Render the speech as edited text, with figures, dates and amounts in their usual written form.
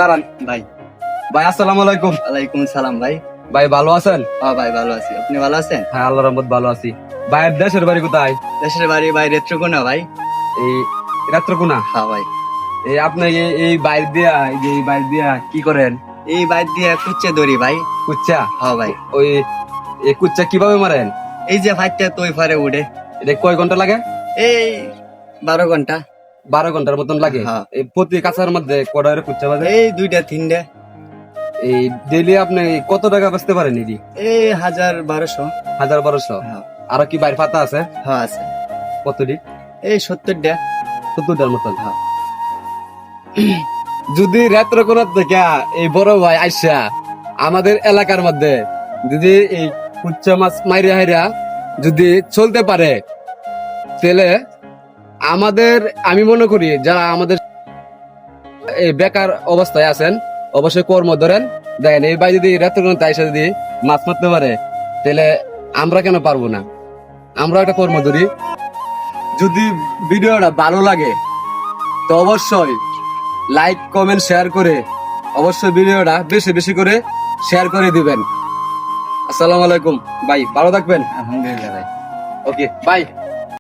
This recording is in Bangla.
দাঁড়ান ভাই। ভাই। আসসালামু আলাইকুম। ওয়ালাইকুম সালাম ভাই। ভাই ভালো আছেন? হ্যাঁ ভাই ভালো আছি, আপনি ভালো আছেন? হ্যাঁ আল্লাহর রহমত ভালো আছি। ভাইয়ের দেশের বাড়ি কোথায়? দেশের বাড়ি ভাই রেত্রকোনা ভাই। এই রাত্রকোনা। হ্যাঁ ভাই। এই আপনি এই বাইর দিয়া এই বাইর দিয়া কি করেন? এই বাইর দিয়ে কুচ্ছে ধরি ভাই। কুচ্চা? হ্যাঁ ভাই। ওই এই কুচ্চা কিভাবে মারেন? এই যে ফাইটটা তুই ফারে উঠে এটা কয় ঘন্টা লাগে? এই 12 ঘন্টা। 12 ঘন্টার মতন লাগে। হ্যাঁ। এই প্রতি কাছার মধ্যে কটার কুচ্চা বাজে? এই 2টা 3টা। এই ডেইলি আপনি কত টাকা বেচতে পারেন? এটি এই 1000-1200। 1000-1200। হ্যাঁ। আরো কি বাইর পাতা আছে? হ্যাঁ আছে। কতটি? এই 70টা। 70টার মতন। হ্যাঁ। যদি রাত্রকোনা থেকে এই বড় ভাই আইসা আমাদের এলাকার মধ্যে যদি এই কুচ্চা মাছ মাইরা হাইরা যদি চলতে পারে, তাহলে আমাদের, আমি মনে করি যারা আমাদের এই বেকার অবস্থায় আছেন অবশ্যই কর্ম ধরেন। দেখেন এই ভাই যদি রাত্রকোনাতে আইসা যদি মাছ মারতে পারে, তাহলে আমরা কেন পারবো না? আমরা একটা কর্ম ধরি। যদি ভিডিওটা ভালো লাগে তো অবশ্যই লাইক কমেন্ট শেয়ার করে অবশ্যই ভিডিওটা বেশি বেশি করে শেয়ার করে দিবেন। আসসালামু আলাইকুম ভাই, ভালো থাকবেন। আলহামদুলিল্লাহ ভাই। Okay bye.